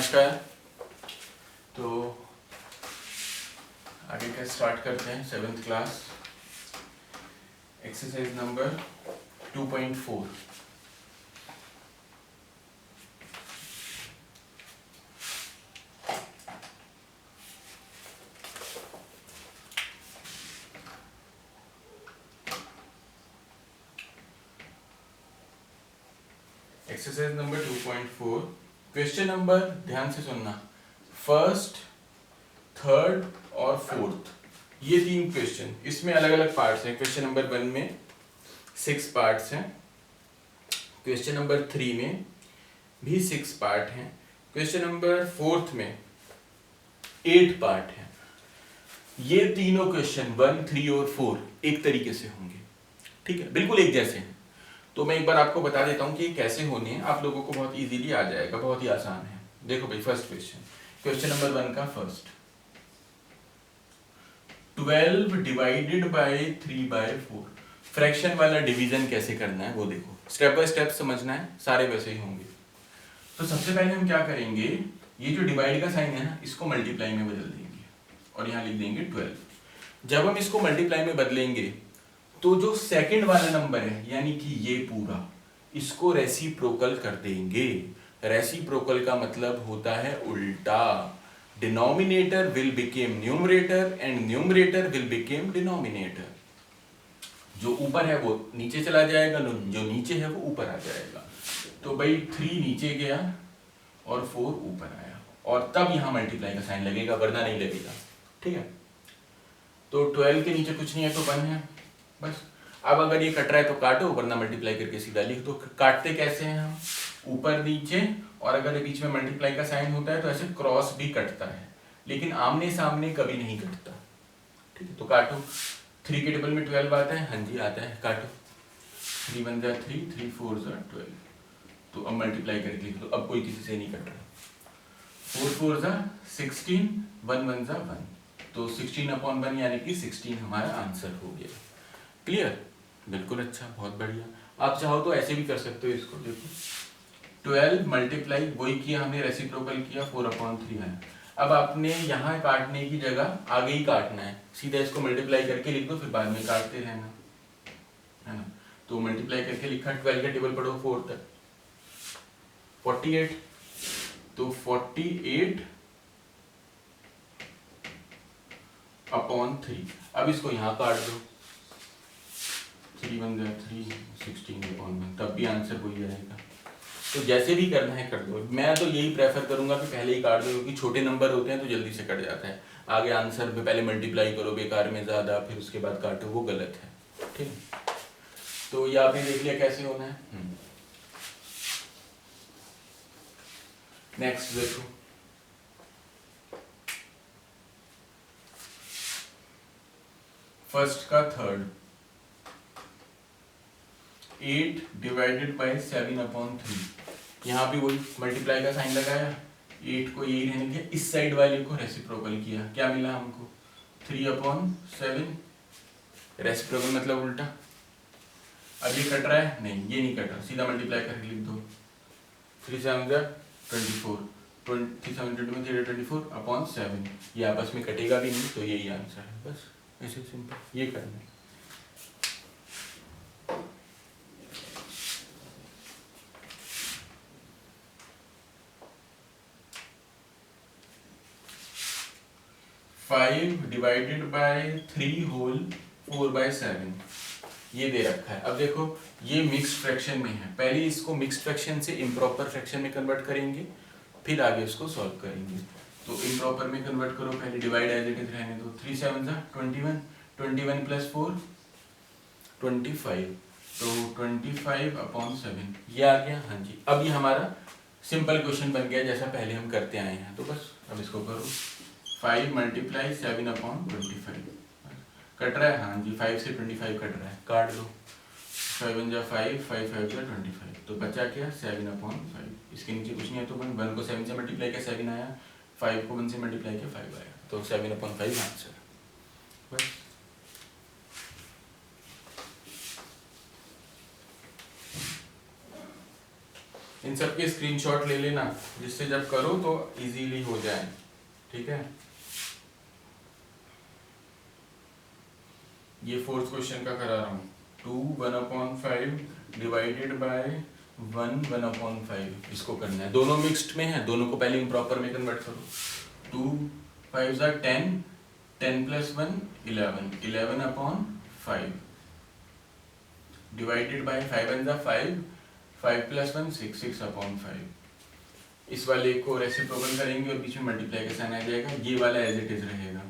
नमस्कार। तो आगे का स्टार्ट करते हैं। 7th class exercise number 2.4। Exercise number 2.4 question number ध्यान से सुनना। फर्स्ट, थर्ड और फोर्थ, ये 3 क्वेश्चन, इसमें अलग अलग पार्ट्स हैं। क्वेश्चन नंबर 1 में 6 पार्ट्स हैं, क्वेश्चन नंबर 3 में भी 6 पार्ट हैं, क्वेश्चन नंबर 4 में 8 पार्ट हैं। ये तीनों क्वेश्चन 1, 3 और 4 एक तरीके से होंगे, ठीक है, बिल्कुल एक जैसे हैं। तो मैं एक बार आपको बता देता हूं कि ये कैसे होने हैं, आप लोगों को बहुत इजीली आ जाएगा, बहुत ही आसान है। देखो भाई, फर्स्ट क्वेश्चन नंबर 1 का फर्स्ट, 12 डिवाइडेड बाय 3/4। फ्रैक्शन वाला डिवीजन कैसे करना है वो देखो, स्टेप बाय स्टेप समझना है, सारे वैसे ही होंगे। तो सबसे पहले हम क्या करेंगे, ये जो डिवाइड का साइन है ना, इसको मल्टीप्लाई में बदल देंगे और यहां लिख देंगे 12। जब हम इसको मल्टीप्लाई में बदलेंगे तो जो सेकंड वाला नंबर है, यानी कि ये पूरा, इसको रेसिप्रोकल कर देंगे। रेसिप्रोकल का मतलब होता है उल्टा। Denominator will became numerator and numerator will became denominator. जो ऊपर है वो नीचे चला जाएगा, जो नीचे है वो ऊपर आ जाएगा। तो भाई 3 नीचे गया और 4 ऊपर आया, और तब यहां मल्टीप्लाई का साइन लगेगा, वरना नहीं लगेगा, ठीक है। तो 12 के नीचे कुछ नहीं है तो 1 है बस। अब अगर ये कट रहा है तो काटो, वरना मल्टीप्लाई करके सीधा लिख दो। काटते कैसे हैं हम, ऊपर नीचे, और अगर ये बीच में मल्टीप्लाई का साइन होता है तो ऐसे क्रॉस भी कटता है, लेकिन आमने सामने कभी नहीं कटता, ठीक है। तो काटो, 3 के टेबल में 12 आता है, हाँ जी आता है, काटो। 3 1 जा 3, 3 4 जा 12। तो अब मल्टीप्लाई करके लिख दो, अब कोई किसी से नहीं कट रहा। 4 4 जा 16, 1 1 जा 1, तो 16/1 यानी कि 16 हमारा आंसर हो गया। क्लियर? बिल्कुल, अच्छा, बहुत बढ़िया। आप चाहो तो ऐसे भी कर सकते हो इसको, देखो 12 मल्टीप्लाई वही किया हमने, रेसिप्रोकल किया, 4/3 है। अब आपने यहाँ काटने की जगह आगे ही काटना है, सीधा इसको मल्टीप्लाई करके लिख दो, फिर बाद में काटते रहना, है ना। तो मल्टीप्लाई करके लिखा, 12 का टेबल पढ़ो 4 तक, 48, तो 48/3। अब इसको यहाँ काट दो, 3 1 जा 3, 16/1, तब भी आंसर वही आएगा। तो जैसे भी करना है कर दो। मैं तो यही प्रेफर करूंगा कि पहले ही काट दो, क्योंकि छोटे नंबर होते हैं तो जल्दी से कट जाता है। आगे आंसर में पहले मल्टीप्लाई करो बेकार में ज्यादा, फिर उसके बाद काटो, वो गलत है, ठीक है। तो ये आपने देख लिया कैसे होना है। नेक्स्ट देखो, फर्स्ट का थर्ड, 8 डिवाइडेड बाय 7/3। यहाँ भी वही मल्टीप्लाई का साइन लगाया, 8 को यही रहने दिया, इस साइड वाले को रेसिप्रोकल किया, क्या मिला हमको 3/7। रेसिप्रोकल मतलब उल्टा। अब ये कट रहा है, नहीं ये नहीं कट रहा, सीधा मल्टीप्लाई करके लिख दो, 3 7 जा 24, 3 7 24/7। ये आपस में कटेगा भी नहीं, तो यही आंसर है, बस ऐसे सिंपल ये करना है। फाइव डिवाइडेड बाय 3 होल 4/7, ये दे रखा है। अब देखो ये मिक्स्ड फ्रैक्शन में है, पहले इसको मिक्स्ड फ्रैक्शन से इम्प्रॉपर फ्रैक्शन में कन्वर्ट करेंगे, फिर आगे इसको सॉल्व करेंगे। तो इम्प्रॉपर में कन्वर्ट करो, पहले डिवाइड एज इट इज रहने दो, 3 7 जा 21, 21 + 4 25, तो 25/7 ये आ गया, हाँ जी। अब ये हमारा सिंपल क्वेश्चन बन गया जैसा पहले हम करते आए हैं। तो बस अब इसको करो, 5 × 7/25 कट रहा है, हाँ जी 5 से 25 कट रहा है, काट दो, 5 1 जा 5, 5 5 जा 25, तो बचा क्या 7/5। इसके नीचे कुछ नहीं है, तो 1 को 7 से मल्टीप्लाई किया 7 आया, 5 को 1 से मल्टीप्लाई किया 5 आया, तो 7/5 आंसर। बस इन सब के स्क्रीनशॉट ले लेना, जिससे जब करो तो इजीली हो जाए, ठीक है। ये फोर्थ क्वेश्चन का करा रहा हूँ। 2 1/5 डिवाइडेड बाय 1 1/5, इसको करना है। दोनों मिक्स्ड में है, दोनों को पहले इम्प्रॉपर में कन्वर्ट करो। 2 5s are 10, 10 + 1 11, 11/5 divided by 5 1s are 5, 5 + 1 6, 6/5। इस वाले को रेसिप्रोकल करेंगे और बीच में मल्टीप्लाई का साइन आ जाएगा, ये वाला एज इट इज रहेगा।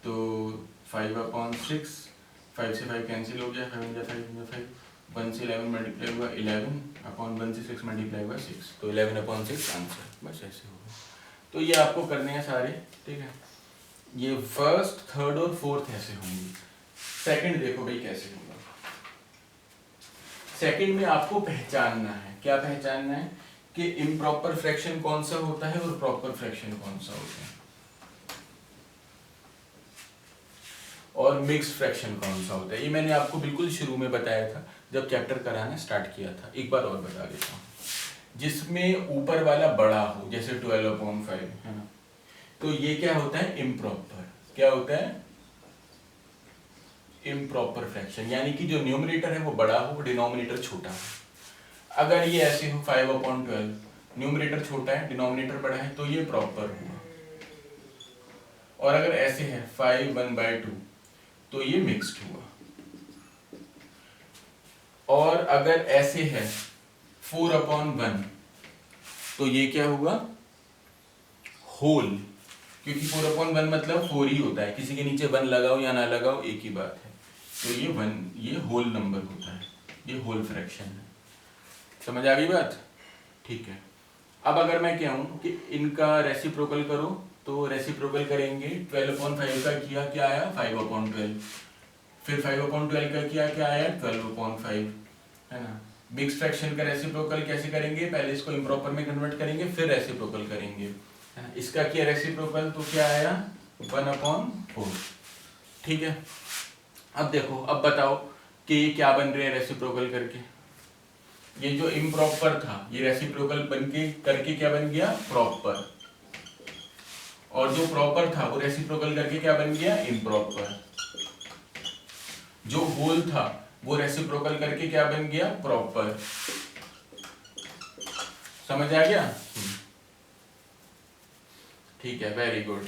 तो 5/6, 5 से 5 कैंसिल हो गया, 5 × 5 1 से 11 मल्टीप्लाई हुआ 11/1 से 6 मल्टीप्लाई हुआ 6, तो 11/6 आंसर। बस ऐसे होगा। तो ये आपको करने हैं सारे, ठीक है। ये फर्स्ट, थर्ड और फोर्थ ऐसे होंगे। सेकंड देखो भाई कैसे होगा। सेकंड में आपको पहचानना है, क्या पहचानना है कि इम्प्रॉपर फ्रैक्शन कौन सा होता है और प्रॉपर फ्रैक्शन कौन सा होता है, और मिक्स्ड फ्रैक्शन कौन सा होता है। ये मैंने आपको बिल्कुल शुरू में बताया था जब चैप्टर कराना स्टार्ट किया था। एक बार और बता देता हूँ। जिसमें ऊपर वाला बड़ा हो, जैसे 12/5 है ना, तो ये क्या होता है, इम्प्रॉपर। क्या होता है, इम्प्रॉपर फ्रैक्शन, यानी कि जो न्यूमरेटर है वो बड़ा हो, डिनोमिनेटर छोटा हो। अगर ये ऐसे हो 5/12, न्यूमरेटर छोटा है, डिनोमिनेटर बड़ा है, तो ये प्रॉपर हुआ। और अगर ऐसे है 5 1/2, तो ये मिक्स्ड हुआ। और अगर ऐसे है 4/1, तो ये क्या हुआ, होल। क्योंकि 4/1 मतलब 4 ही होता है, किसी के नीचे 1 लगाओ या ना लगाओ एक ही बात है। तो ये 1, ये होल नंबर होता है, ये होल फ्रैक्शन है। समझ आ गई बात, ठीक है। अब अगर मैं कहूं कि इनका रेसिप्रोकल करो, तो रेसिप्रोकल करेंगे। 12/5 का किया, क्या आया 5/12, फिर 5/12 का किया, क्या आया 12/5, है ना। मिक्स्ड फ्रैक्शन का रेसिप्रोकल कैसे करेंगे, पहले इसको इम्प्रॉपर में कन्वर्ट करेंगे, फिर रेसिप्रोकल करेंगे, है ना। इसका किया रेसिप्रोकल, तो क्या आया 1/4, ठीक है। अब देखो, अब बताओ कि ये क्या बन रहे हैं रेसिप्रोकल करके। ये जो इम्प्रॉपर था, ये रेसिप्रोकल बनके करके क्या बन गया, प्रॉपर। और जो प्रॉपर था वो रेसिप्रोकल करके क्या बन गया, इम्प्रॉपर। जो होल था वो रेसिप्रोकल करके क्या बन गया, प्रॉपर। समझ आ गया, ठीक है, वेरी गुड।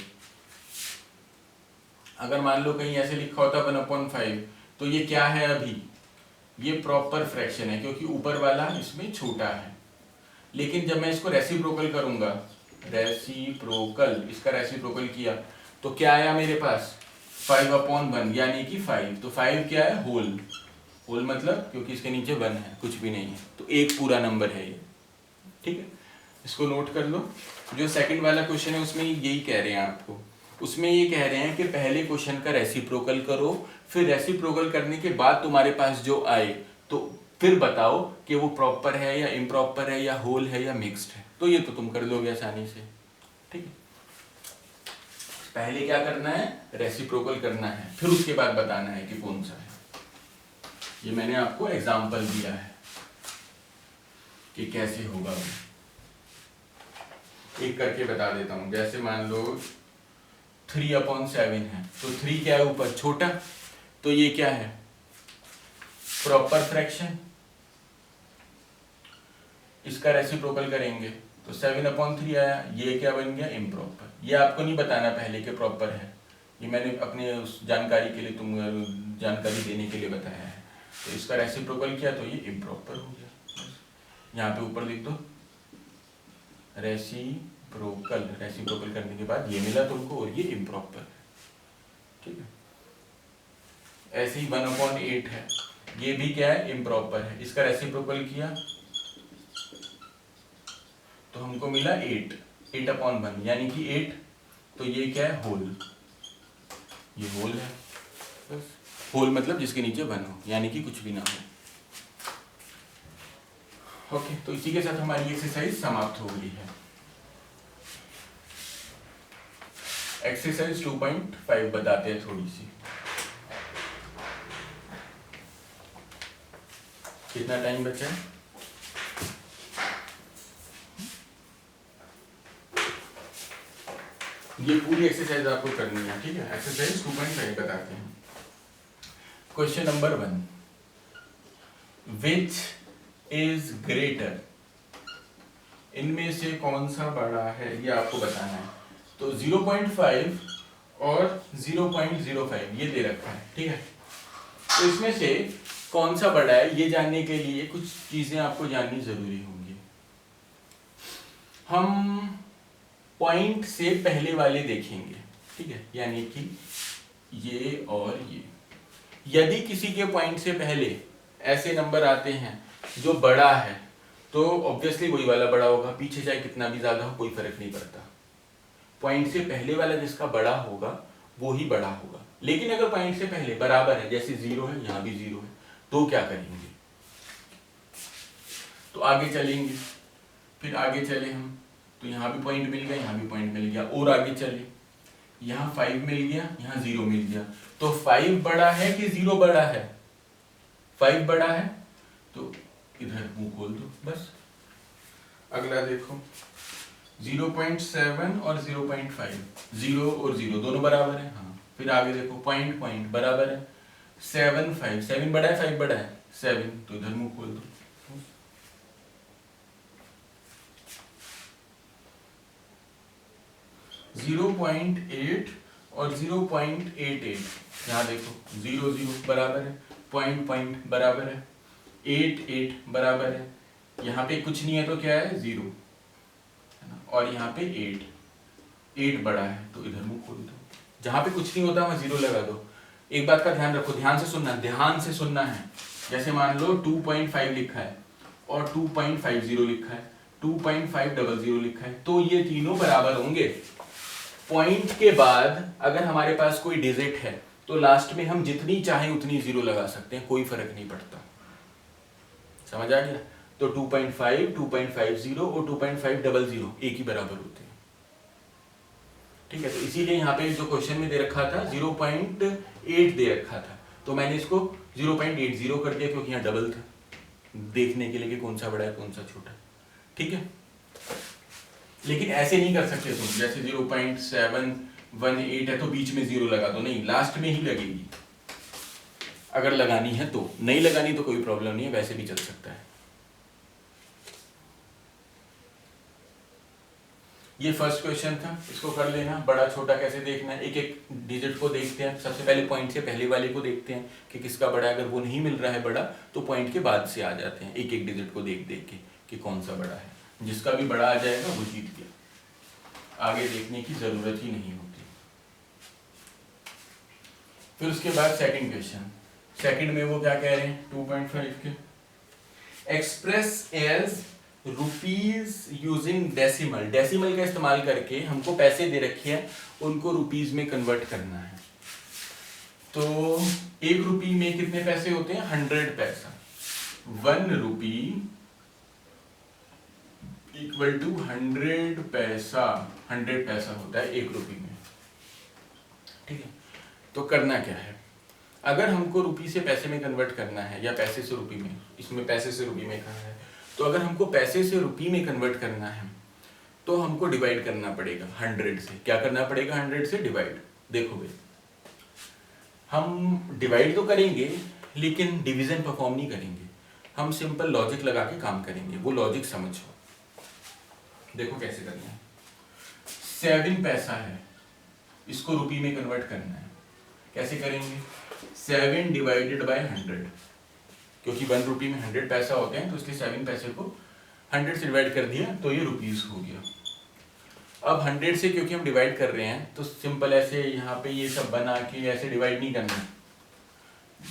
अगर मान लो कहीं ऐसे लिखा होता 1/5, तो ये क्या है, अभी ये प्रॉपर फ्रैक्शन है, क्योंकि ऊपर वाला इसमें छोटा है। लेकिन जब मैं इसको रेसिप्रोकल करूंगा, रेसिप्रोकल, इसका रेसिप्रोकल किया, तो क्या आया मेरे पास 5/1, यानी कि 5। तो 5 क्या है, होल। होल मतलब क्योंकि इसके नीचे 1 है, कुछ भी नहीं है, तो एक पूरा नंबर है ये, ठीक है। इसको नोट कर लो। जो सेकंड वाला क्वेश्चन है उसमें यही कह रहे हैं आपको। उसमें ये कह रहे हैं कि पहले क्वेश्चन का रेसिप्रोकल करो, फिर रेसिप्रोकल करने के बाद तुम्हारे पास जो आए तो फिर बताओ कि वो प्रॉपर है या इम्प्रॉपर है या होल है या मिक्स्ड है। तो ये तो तुम कर लोगे आसानी से, ठीक है। पहले क्या करना है, रेसिप्रोकल करना है, फिर उसके बाद बताना है कि कौन सा है। ये मैंने आपको एग्जाम्पल दिया है कि कैसे होगा। एक करके बता देता हूं। जैसे मान लो 3/7 है, तो 3 क्या है, ऊपर छोटा, तो ये क्या है, प्रॉपर फ्रैक्शन। इसका रेसिप्रोकल करेंगे तो 7/3 आया, ये क्या बन गया, इम्प्रॉपर। ये आपको नहीं बताना पहले कि प्रॉपर है, ये मैंने अपने उस जानकारी के लिए, तुम जानकारी देने के लिए बताया है। तो इसका रेसिप्रोकल किया तो ये इम्प्रॉपर हो गया। यहाँ पे ऊपर लिख दो रेसिप्रोकल। रेसिप्रोकल करने के बाद ये मिला तुमको और ये इम्प्रॉपर है, ठीक है। ऐसे ही 1/8 है, ये भी क्या है, इम्प्रॉपर है। इसका रेसिप्रोकल किया तो हमको मिला 8, 8/1, यानी कि 8। तो ये क्या है, होल। ये होल है, बस। होल मतलब जिसके नीचे 1 हो, यानी कि कुछ भी ना हो। ओके, तो इसी के साथ हमारी एक्सरसाइज समाप्त हो गई है। एक्सरसाइज 2.5 बताते हैं थोड़ी सी। कितना टाइम बचा है, ये पूरी एक्सरसाइज आपको करनी है, ठीक है। एक्सरसाइज 2.5 बताते हैं। Question number 1, which is greater, इनमें से कौन सा बड़ा है, ये आपको बताना है। तो 0.5 और 0.05 ये दे रखा है, ठीक है। तो इसमें से कौन सा बड़ा है ये जानने के लिए कुछ चीजें आपको जाननी जरूरी होंगी। हम पॉइंट से पहले वाले देखेंगे, ठीक है, यानी कि ये और ये। यदि किसी के पॉइंट से पहले ऐसे नंबर आते हैं जो बड़ा है तो ऑब्वियसली वही वाला बड़ा होगा, पीछे चाहे कितना भी ज्यादा हो कोई फर्क नहीं पड़ता। पॉइंट से पहले वाला जिसका बड़ा होगा वो ही बड़ा होगा। लेकिन अगर पॉइंट से पहले बराबर है, जैसे 0 है, यहां भी 0 है, तो क्या करेंगे, तो आगे चलेंगे। फिर आगे चले हम तो यहाँ भी पॉइंट मिल गया, यहाँ भी पॉइंट मिल गया, और आगे चले यहाँ 5 मिल गया, यहाँ 0 मिल गया। तो 5 बड़ा है कि 0 बड़ा है, 5 बड़ा है तो इधर मुंह खोल दो बस। अगला देखो 0.7 और 0.5, 0 और 0 दोनों बराबर है, हाँ। फिर आगे देखो पॉइंट पॉइंट बराबर है, 7 5, 7 बड़ा है 5 बड़ा है, 7, तो इधर मुंह खोल दो। 0.8 और 0.88, यहाँ देखो 0 0 बराबर है, पॉइंट पॉइंट बराबर है, 8 8 बराबर है, यहाँ पे कुछ नहीं है तो क्या है 0 है ना, और यहाँ पे 8 बड़ा है तो इधर मुंह खोल दो। जहाँ पे कुछ नहीं होता वहाँ 0 लगा दो। एक बात का ध्यान रखो, ध्यान से सुनना है। जैसे मान लो 2.5 लिखा है और 2.50 लिखा है, 2.500 लिखा है, तो ये तीनों बराबर होंगे। पॉइंट के बाद अगर हमारे पास कोई डिजिट है तो लास्ट में हम जितनी चाहें उतनी 0 लगा सकते हैं, कोई फर्क नहीं पड़ता। समझ आ गया? तो 2.5, 2.50 और 2.500 एक ही बराबर होते हैं, ठीक है। तो इसीलिए यहाँ पे जो क्वेश्चन में दे रखा था 0.8 दे रखा था, तो मैंने इसको 0.80 कर दिया क्योंकि यहाँ डबल था, देखने के लिए कि कौन सा बड़ा है कौन सा छोटा, ठीक है। लेकिन ऐसे नहीं कर सकते तुम, जैसे 0.718 है तो बीच में 0 लगा दो, नहीं, लास्ट में ही लगेगी अगर लगानी है तो। नहीं लगानी तो कोई प्रॉब्लम नहीं है, वैसे भी चल सकता है। ये फर्स्ट क्वेश्चन था, इसको कर लेना। बड़ा छोटा कैसे देखना है, एक एक डिजिट को देखते हैं। सबसे पहले पॉइंट से पहले वाले को देखते हैं कि किसका बड़ा है। अगर वो नहीं मिल रहा है बड़ा तो पॉइंट के बाद से आ जाते हैं, एक एक डिजिट को देख देख के कि कौन सा बड़ा है। जिसका भी बड़ा आ जाएगा वो जीत गया, आगे देखने की जरूरत ही नहीं होती। फिर उसके बाद सेकंड क्वेश्चन, सेकंड में वो क्या कह रहे हैं 2.5 के, express as rupees using decimal. Decimal का इस्तेमाल करके हमको पैसे दे रखे हैं, उनको रुपीज में कन्वर्ट करना है। तो 1 रुपये में कितने पैसे होते हैं 100 पैसा। 1 रुपी इक्वल टू 100 पैसा, 100 पैसा होता है 1 रुपये में, ठीक है। तो करना क्या है, अगर हमको रुपये से पैसे में कन्वर्ट करना है या पैसे से रुपये में, इसमें पैसे से रुपये में कहा है, तो अगर हमको पैसे से रुपये में कन्वर्ट करना है तो हमको डिवाइड करना पड़ेगा 100 से। क्या करना पड़ेगा 100 से डिवाइड। देखो भाई, हम डिवाइड तो करेंगे लेकिन डिवीजन परफॉर्म नहीं करेंगे, हम सिंपल लॉजिक लगा के काम करेंगे। वो लॉजिक समझो, देखो कैसे करना है। 7 पैसा है, इसको रुपये में कन्वर्ट करना है, कैसे करेंगे 7 डिवाइडेड बाय 100, क्योंकि 1 रुपये में 100 पैसा होते हैं तो इसलिए 7 पैसे को 100 से डिवाइड कर दिया तो ये रुपीस हो गया। अब 100 से क्योंकि हम डिवाइड कर रहे हैं तो सिंपल ऐसे यहाँ पे ये सब बना के ऐसे डिवाइड नहीं करना।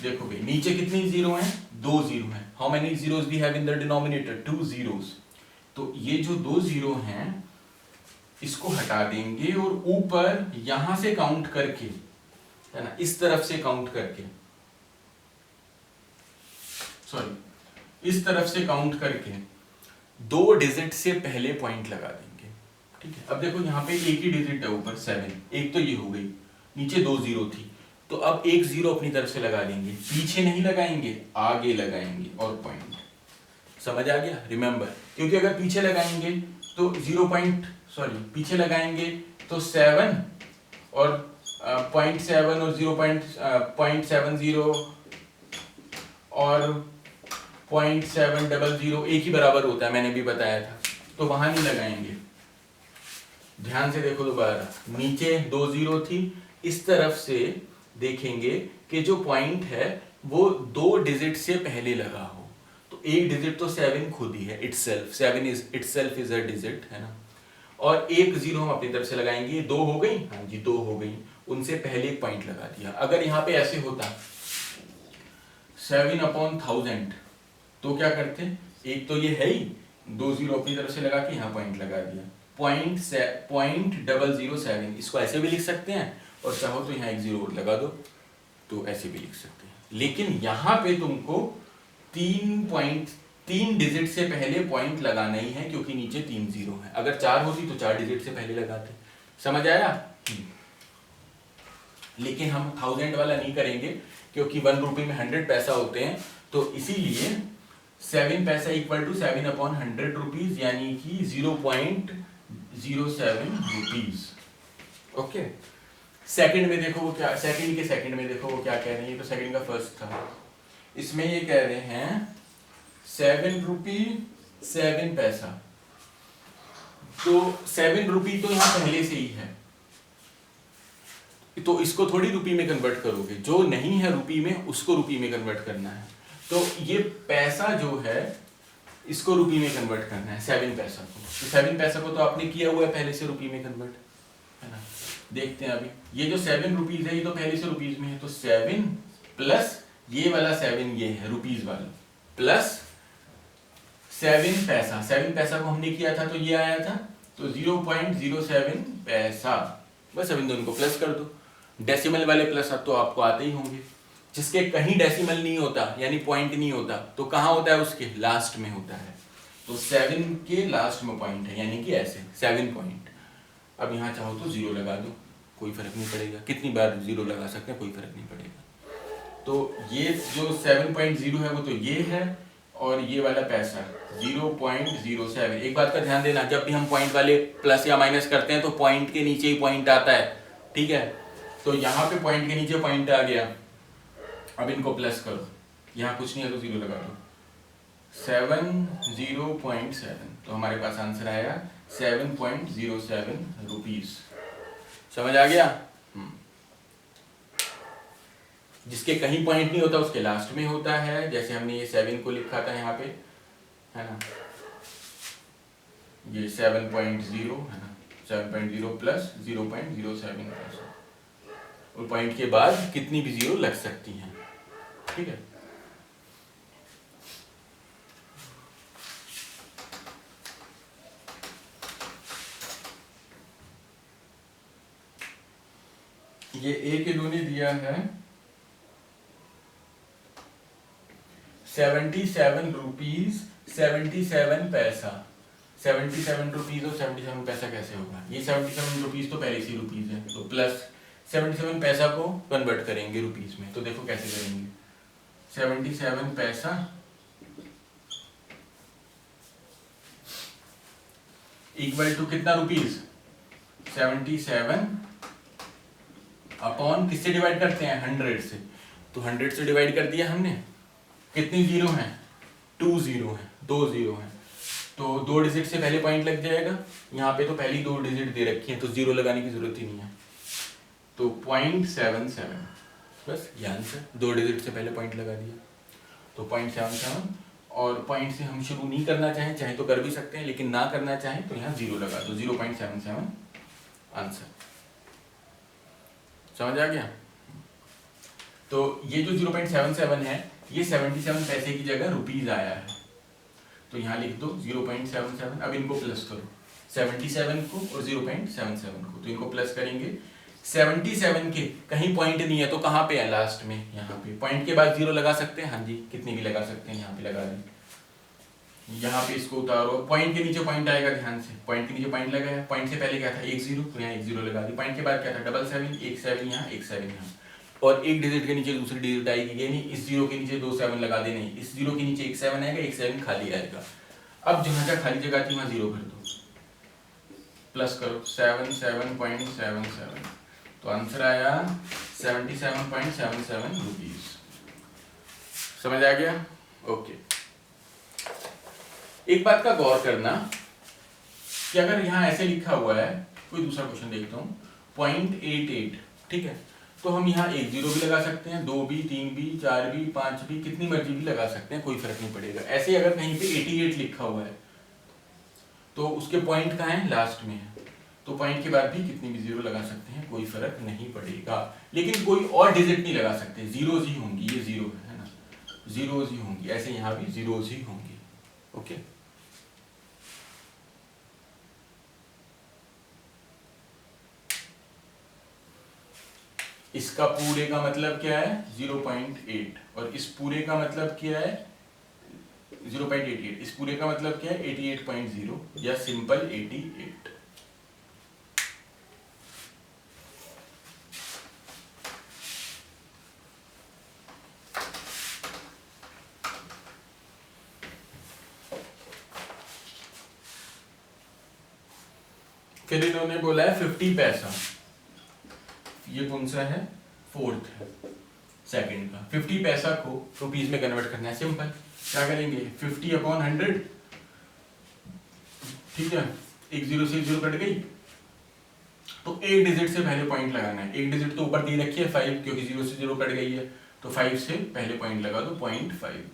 देखो भाई नीचे कितनी जीरो हैं 2 जीरो हैं। How many zeros we have in the denominator 2 zeros. तो ये जो 2 जीरो हैं इसको हटा देंगे और ऊपर यहां से काउंट करके, है ना, इस तरफ से काउंट करके, सॉरी इस तरफ से काउंट करके 2 डिजिट से पहले पॉइंट लगा देंगे, ठीक है। अब देखो यहाँ पे एक ही डिजिट है ऊपर 7, एक तो ये हो गई, नीचे 2 जीरो थी, तो अब एक जीरो अपनी तरफ से लगा देंगे, पीछे नहीं लगाएंगे आगे लगाएंगे और पॉइंट। समझ आ गया? रिमेंबर, क्योंकि अगर पीछे लगाएंगे तो पीछे लगाएंगे तो 7 और 0.7 और 0.70 और 0.700 एक ही बराबर होता है, मैंने भी बताया था, तो वहां नहीं लगाएंगे। ध्यान से देखो दोबारा, नीचे 2 0 थी, इस तरफ से देखेंगे कि जो पॉइंट है वो 2 डिजिट से पहले लगा हो, तो एक डिजिट तो 7 खुद ही है, itself 7 is itself is a digit, है ना। और एक 0 हम अपनी तरफ से लगाएंगे, 2 हो गई, हाँ जी 2 हो गई, उनसे पहले एक पॉइंट लगा दिया। अगर यहाँ पे ऐसे होता 7/1000 तो क्या करते, एक तो ये है ही, 2 0 अपनी तरफ से लगा के यहाँ पॉइंट लगा दिया, 0.007, इसको ऐसे भी लिख सकते हैं और चाहो तो यहाँ एक 0 और लगा दो, तो ऐसे भी लिख सकते हैं। लेकिन यहाँ पे तुमको 3 डिजिट से पहले पॉइंट लगाना ही है, क्योंकि नीचे 3 0 है। अगर 4 होती तो 4 डिजिट से पहले लगाते। समझ आया? लेकिन हम 1000 वाला नहीं करेंगे, क्योंकि 1 रुपये में 100 पैसा होते हैं, तो इसीलिए 7 पैसा इक्वल टू 7/100 रुपीज, यानी कि 0.07 रुपीज। ओके, सेकंड में देखो वो क्या, सेकंड के सेकंड में देखो वो क्या कह रहे हैं, तो सेकंड का फर्स्ट था, इसमें ये कह रहे हैं 7 रुपी 7 पैसा, तो 7 रुपी तो यहाँ पहले से ही है, तो इसको थोड़ी रुपी में कन्वर्ट करोगे, जो नहीं है रुपी में उसको रुपी में कन्वर्ट करना है। तो ये पैसा जो है इसको रुपी में कन्वर्ट करना है, 7 पैसा को, तो 7 पैसा को तो आपने किया हुआ है पहले से रुपी में कन्वर्ट, है ना। देखते हैं अभी, ये जो 7 रुपीज है ये तो पहले से रुपीज में है, तो 7 प्लस ये वाला 7 ये है रुपीज वाला, प्लस 7 पैसा, 7 पैसा को हमने किया था तो ये आया था, तो 0.07 पैसा, बस अब इन दोनों को प्लस कर दो। डेसिमल वाले प्लस अब तो आपको आते ही होंगे, जिसके कहीं डेसिमल नहीं होता यानी पॉइंट नहीं होता, तो कहाँ होता है, उसके लास्ट में होता है, तो 7 के लास्ट में पॉइंट है, यानी कि ऐसे 7 पॉइंट। अब यहाँ चाहो तो 0 लगा दो, कोई फर्क नहीं पड़ेगा, कितनी बार 0 लगा सकते हैं, कोई फर्क नहीं पड़ेगा। तो ये जो 7.0 है वो तो ये है, और ये वाला पैसा 0.07। एक बात का ध्यान देना, जब भी हम पॉइंट वाले प्लस या माइनस करते हैं तो पॉइंट के नीचे ही पॉइंट आता है, ठीक है। तो यहाँ पे पॉइंट के नीचे पॉइंट आ गया, अब इनको प्लस करो, यहाँ कुछ नहीं है तो 0 लगा दो, 0.7, तो हमारे पास आंसर आया 7.07 रुपीज। समझ आ गया? जिसके कहीं पॉइंट नहीं होता उसके लास्ट में होता है, जैसे हमने ये 7 को लिखा था यहाँ पे, है ना, ये 7.0 है ना, 7.0 प्लस 0.07, और पॉइंट के बाद कितनी भी 0 लग सकती हैं, ठीक है। ये एक इन्होंने दिया है 77 रुपीज 77 पैसा, 77 रुपीज और 77 पैसा कैसे होगा, ये 77 रुपीज तो पहले से रुपीज है, तो प्लस 77 पैसा को कन्वर्ट करेंगे रुपीज में, तो देखो कैसे करेंगे, 77 पैसा इक्वल टू कितना रुपीज, 77 अपॉन किससे डिवाइड करते हैं, 100 से, तो 100 से डिवाइड कर दिया हमने, कितनी 0 हैं, 2 0 हैं, 2 0 हैं, तो 2 डिजिट से पहले पॉइंट लग जाएगा, यहाँ पे तो पहली 2 डिजिट दे रखी है तो 0 लगाने की जरूरत ही नहीं है, तो 0.77, बस ये आंसर, 2 डिजिट से पहले पॉइंट लगा दिया, तो 0.77, और पॉइंट से हम शुरू नहीं करना चाहें, चाहे तो कर भी सकते हैं, लेकिन ना करना चाहें तो यहाँ 0 लगा दो, 0.77 आंसर। समझ आ गया? तो ये जो 0.77 है ये 77 पैसे की जगह रुपीज आया है, तो यहाँ लिख दो 0.77। अब इनको प्लस करो, 77 को और 0.77 को, तो इनको प्लस करेंगे, 77 के कहीं पॉइंट नहीं है तो कहाँ पे है, लास्ट में, यहाँ पे। पॉइंट के बाद 0 लगा सकते हैं, हाँ जी कितनी भी लगा सकते हैं, यहाँ पे लगा दें, यहाँ पे इसको उतारो, पॉइंट के नीचे पॉइंट आएगा, ध्यान से, पॉइंट के नीचे पॉइंट लगाया, पॉइंट से पहले क्या था, 1 0, तो यहाँ 1 0 लगा दी, पॉइंट के बाद क्या था, 77, 1 7 यहाँ, 1 7 यहाँ, और एक डिजिट के नीचे दूसरी डिजिट आएगी, ये नहीं, इस 0 के नीचे 2 7 लगा दे, नहीं, इस 0 के नीचे 1 7 आएगा, 1 7 खाली आएगा। अब जहाँ जहाँ खाली जगह थी वहाँ 0 भर दो, प्लस करो 77.77, तो आंसर आया 77.77 रुपीज। समझ आ गया? ओके। एक बात का गौर करना कि अगर यहाँ ऐसे लिखा हुआ है, कोई दूसरा क्वेश्चन देखता हूँ, 0.88, ठीक है, तो हम यहाँ 1 0 भी लगा सकते हैं, 2 भी, 3 भी, 4 भी, 5 भी, कितनी मर्जी भी लगा सकते हैं, कोई फर्क नहीं पड़ेगा। ऐसे ही अगर कहीं पे 88 लिखा हुआ है तो उसके पॉइंट कहाँ है? लास्ट में है, तो पॉइंट के बाद भी कितनी भी जीरो लगा सकते हैं, कोई फर्क नहीं पड़ेगा। लेकिन कोई और डिजिट नहीं लगा सकते, जीरोज ही होंगी, ये जीरो है ना, जीरोज ही होंगी, ऐसे यहाँ भी जीरोज ही होंगी। ओके, इसका पूरे का मतलब क्या है? 0.8, और इस पूरे का मतलब क्या है? 0.88, इस पूरे का मतलब क्या है? 88.0 या सिंपल 88। फिर इन्होंने बोला है 50 पैसा, ये कौन सा है? फोर्थ है, सेकंड का। 50 पैसा को रुपीज में कन्वर्ट करना है, सिंपल। क्या करेंगे? 50/100, ठीक है, एक जीरो से एक जीरो कट गई, तो एक डिजिट से पहले पॉइंट लगाना है। एक डिजिट तो ऊपर दी रखी है 5, क्योंकि जीरो से जीरो कट गई है, तो 5 से पहले पॉइंट लगा दो 0.5,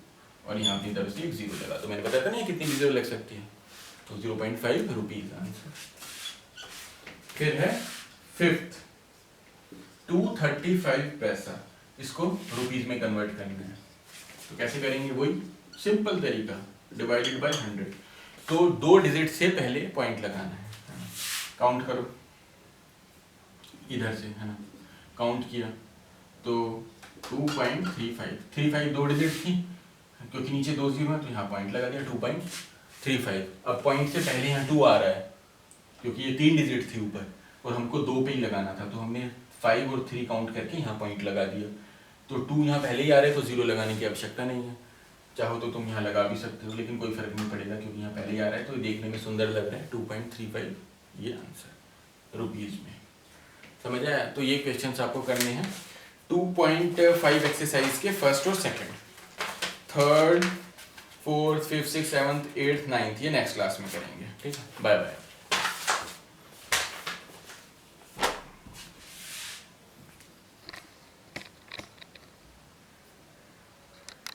और यहाँ अपनी तरफ से एक जीरो लगा दो। मैंने बताया था ना कितनी भी जीरो लग सकती है, तो 0.5 रुपीज आंसर। फिर है फिफ्थ, 235 पैसा, इसको रुपीज में कन्वर्ट करना है, तो कैसे करेंगे? वही सिंपल तरीका, डिवाइडेड बाय 100, तो 2 डिजिट से पहले पॉइंट लगाना है। काउंट करो इधर से, है ना, काउंट किया तो 2.35, 2 डिजिट थी, क्योंकि नीचे 2 जीरो है तो यहाँ पॉइंट लगा दिया 2.35। अब पॉइंट से पहले यहाँ 2 आ रहा है, क्योंकि ये 3 डिजिट थी ऊपर और हमको 2 पे ही लगाना था, तो हमने 5 और 3 काउंट करके यहाँ पॉइंट लगा दिया। तो 2 यहाँ पहले ही आ रहे, तो 0 लगाने की आवश्यकता नहीं है। चाहो तो तुम यहाँ लगा भी सकते हो, लेकिन कोई फर्क नहीं पड़ेगा, क्योंकि यहाँ पहले ही आ रहा है, तो देखने में सुंदर लग रहा है। 2.35 ये आंसर रुपीज में। समझ आया? तो ये क्वेश्चंस आपको करने हैं 2.5 एक्सरसाइज के फर्स्ट और second, third, fourth, fifth, six, seventh, eighth, ninth ये नेक्स्ट क्लास में करेंगे। ठीक है, बाय बाय।